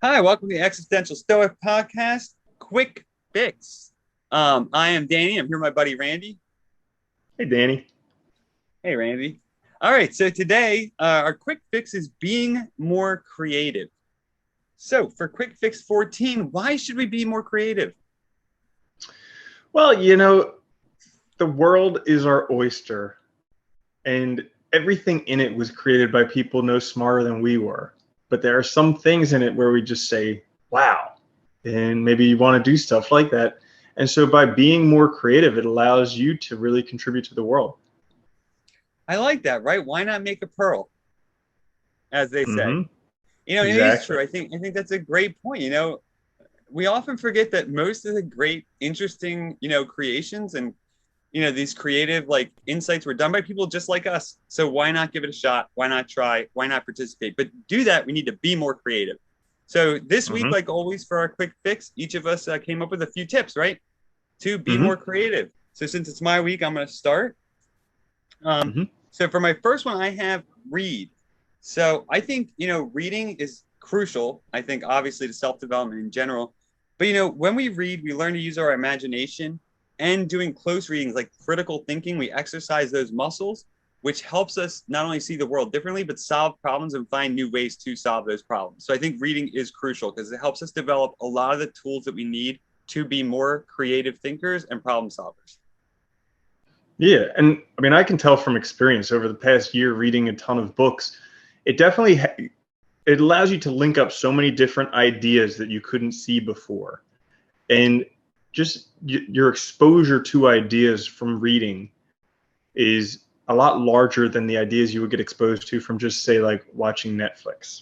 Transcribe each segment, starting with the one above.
Hi, welcome to the Existential Stoic podcast. Quick fix. I am Danny. I'm here with my buddy Randy. Hey, Danny. Hey, Randy. All right, so today our quick fix is being more creative. So for quick fix 14, why should we be more creative? Well, the world is our oyster, and everything in it was created by people no smarter than we were. But there are some things in it where we just say, wow, and maybe you want to do stuff like that. And so by being more creative, it allows you to really contribute to the world. I like that, right? Why not make a pearl, as they say? Hmm. It is Exactly. true. I think that's a great point. We often forget that most of the great, interesting, creations and these creative like insights were done by people just like us. So why not give it a shot? Why not try? Why not participate? But to do that, we need to be more creative. So this week, Hmm. like always, for our quick fix, each of us came up with a few tips, right, to be more Hmm. creative. So since it's my week, I'm going to start. Um, Hmm. so for my first one, I have read. So I think reading is crucial. I think obviously to self development in general, but when we read, we learn to use our imagination and doing close readings like critical thinking. We exercise those muscles, which helps us not only see the world differently, but solve problems and find new ways to solve those problems. So I think reading is crucial because it helps us develop a lot of the tools that we need to be more creative thinkers and problem solvers. Yeah, and I mean, I can tell from experience over the past year reading a ton of books, it definitely it allows you to link up so many different ideas that you couldn't see before. And just your exposure to ideas from reading is a lot larger than the ideas you would get exposed to from just say like watching Netflix.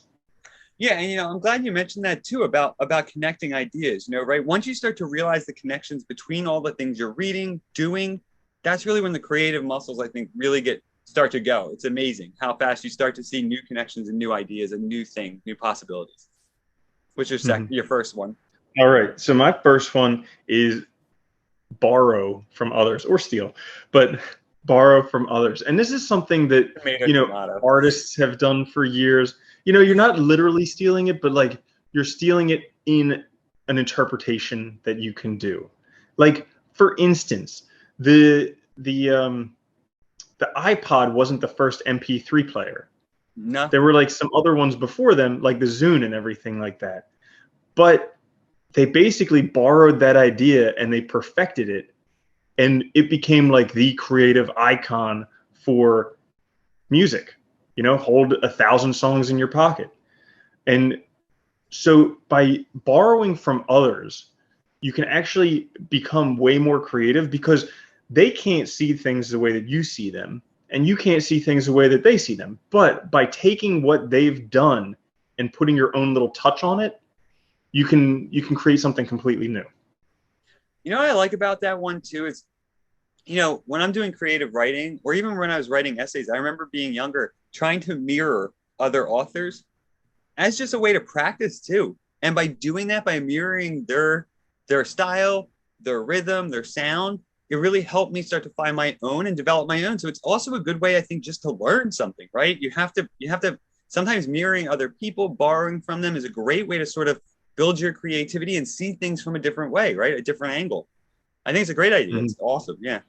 Yeah, and I'm glad you mentioned that too about connecting ideas, right? Once you start to realize the connections between all the things you're reading, doing, that's really when the creative muscles I think really get start to go. It's amazing how fast you start to see new connections and new ideas and new things, new possibilities. What's Mhm. your first one? All right, so my first one is borrow from others or steal, but borrow from others. And this is something that, Tomato, you know, tomato. artists have done for years. You're not literally stealing it, but like you're stealing it in an interpretation that you can do. Like for instance, the iPod wasn't the first MP3 player. No. There were like some other ones before them, like the Zune and everything like that. But they basically borrowed that idea and they perfected it, and it became like the creative icon for music. Hold 1,000 songs in your pocket. And so by borrowing from others, you can actually become way more creative because they can't see things the way that you see them, and you can't see things the way that they see them. But by taking what they've done and putting your own little touch on it, you can create something completely new. What I like about that one too is, when I'm doing creative writing, or even when I was writing essays, I remember being younger, trying to mirror other authors as just a way to practice too. And by doing that, by mirroring their style, their rhythm, their sound, it really helped me start to find my own and develop my own. So it's also a good way, I think, just to learn something, right? You have to sometimes mirroring other people, borrowing from them is a great way to sort of build your creativity and see things from a different way, right? A different angle. I think it's a great idea. Mhm. It's awesome. Yeah.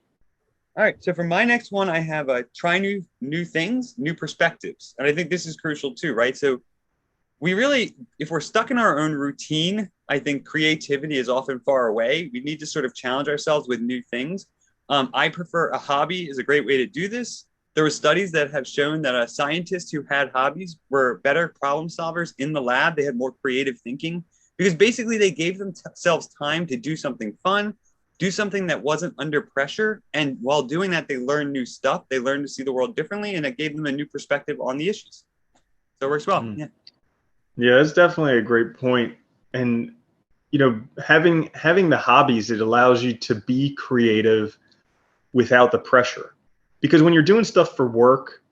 All right. So for my next one, I have try new things, new perspectives, and I think this is crucial too, right? So we really, if we're stuck in our own routine, I think creativity is often far away. We need to sort of challenge ourselves with new things. I prefer a hobby is a great way to do this. There were studies that have shown that scientists who had hobbies were better problem solvers in the lab. They had more creative thinking because basically they gave themselves time to do something fun, do something that wasn't under pressure. And while doing that, they learned new stuff. They learned to see the world differently, and it gave them a new perspective on the issues. So it works well. Mm. Yeah. Yeah, that's definitely a great point. And having the hobbies, it allows you to be creative without the pressure. Because when you're doing stuff for work,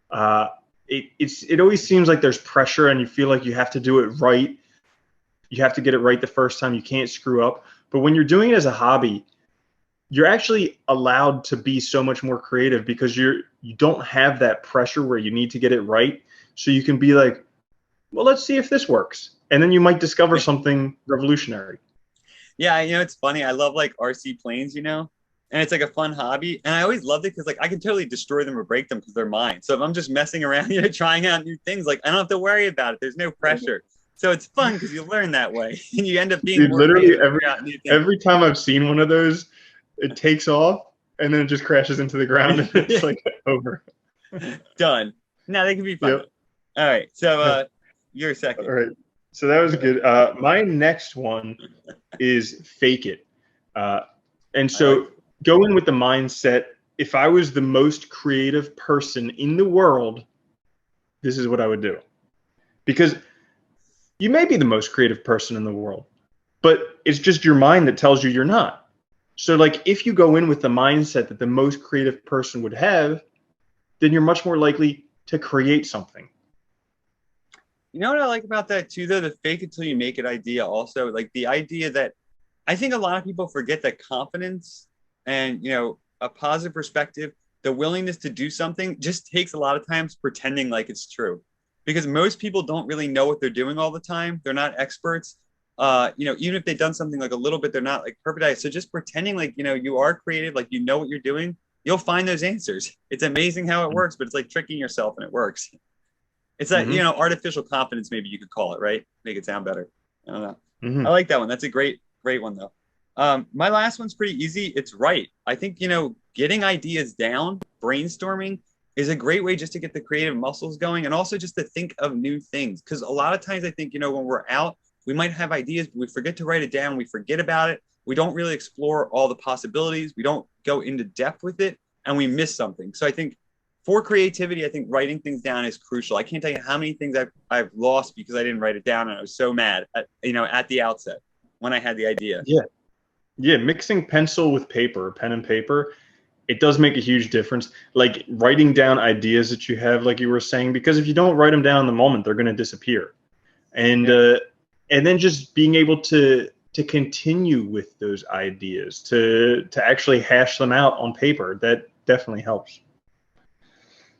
uh, it always seems like there's pressure, and you feel like you have to do it right. You have to get it right the first time. You can't screw up. But when you're doing it as a hobby, you're actually allowed to be so much more creative because you don't have that pressure where you need to get it right. So you can be like, well, let's see if this works. and then you might discover something revolutionary. Yeah, it's funny. I love like RC planes, and it's like a fun hobby. And I always loved it because like I can totally destroy them or break them because they're mine. So if I'm just messing around, trying out new things, like I don't have to worry about it. There's no pressure. So it's fun because you learn that way and you end up being Dude, more literally creative and figure out new things. every time I've seen one of those, it takes off and then it just crashes into the ground and it's like over. Done. Now they can be fun. Yep. All right. So you're second. All right. So that was good. My next one is fake it. And so go in with the mindset, if I was the most creative person in the world, this is what I would do. Because you may be the most creative person in the world, but it's just your mind that tells you you're not. So like if you go in with the mindset that the most creative person would have, then you're much more likely to create something. You know what I like about that too, though? The fake it till you make it idea also, like the idea that I think a lot of people forget that confidence and, a positive perspective, the willingness to do something just takes a lot of times pretending like it's true because most people don't really know what they're doing all the time. They're not experts. Even if they've done something like a little bit, they're not like perfect at it. So just pretending like, you are creative, like, what you're doing, you'll find those answers. It's amazing how it works, but it's like tricking yourself and it works. It's that, artificial confidence, maybe you could call it, right? Make it sound better. I don't know. I like that one. That's a great one, though. My last one's pretty easy. It's right. I think, getting ideas down, brainstorming is a great way just to get the creative muscles going and also just to think of new things. Because a lot of times I think, when we're out, we might have ideas, but we forget to write it down. We forget about it. We don't really explore all the possibilities. We don't go into depth with it and we miss something. So I think for creativity, I think writing things down is crucial. I can't tell you how many things I've lost because I didn't write it down, and I was so mad at the outset when I had the idea. Yeah, mixing pencil with paper, pen and paper, it does make a huge difference. Like writing down ideas that you have, like you were saying, because if you don't write them down in the moment, they're going to disappear. And then just being able to continue with those ideas, to actually hash them out on paper, that definitely helps.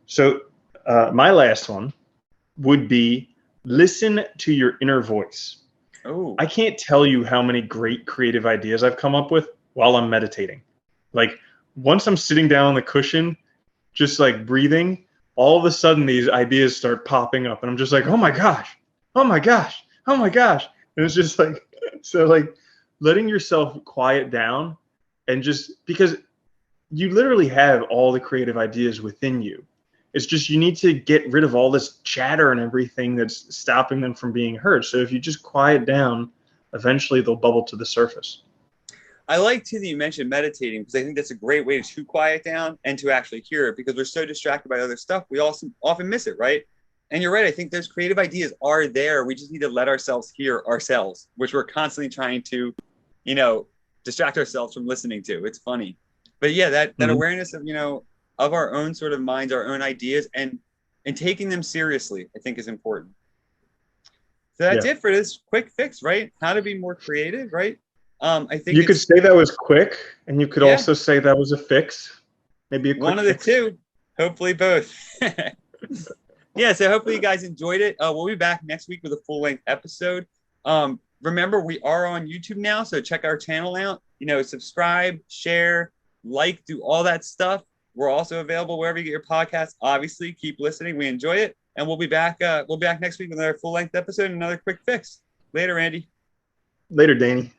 So my last one would be listen to your inner voice. Oh, I can't tell you how many great creative ideas I've come up with while I'm meditating. Like once I'm sitting down on the cushion, just like breathing, all of a sudden these ideas start popping up and I'm just like, oh my gosh, oh my gosh, oh my gosh. And it's just like, so like letting yourself quiet down and just because you literally have all the creative ideas within you. It's just you need to get rid of all this chatter and everything that's stopping them from being heard. So if you just quiet down, eventually they'll bubble to the surface. I like too that you mentioned meditating because I think that's a great way to quiet down and to actually hear it because we're so distracted by other stuff. We also often miss it, right? And you're right. I think those creative ideas are there. We just need to let ourselves hear ourselves, which we're constantly trying to, distract ourselves from listening to. It's funny. But yeah, that awareness of, of our own sort of minds, our own ideas, and taking them seriously, I think is important. So that's it for this quick fix, right? How to be more creative, right? I think you could say that was quick, and you could also say that was a fix. Maybe a quick one of the two. Hopefully both. Yeah, so hopefully you guys enjoyed it. We'll be back next week with a full-length episode. Remember, we are on YouTube now, so check our channel out. Subscribe, share, like, do all that stuff. We're also available wherever you get your podcasts. Obviously, keep listening. We enjoy it. And we'll be back next week with another full-length episode and another quick fix. Later, Andy. Later, Danny.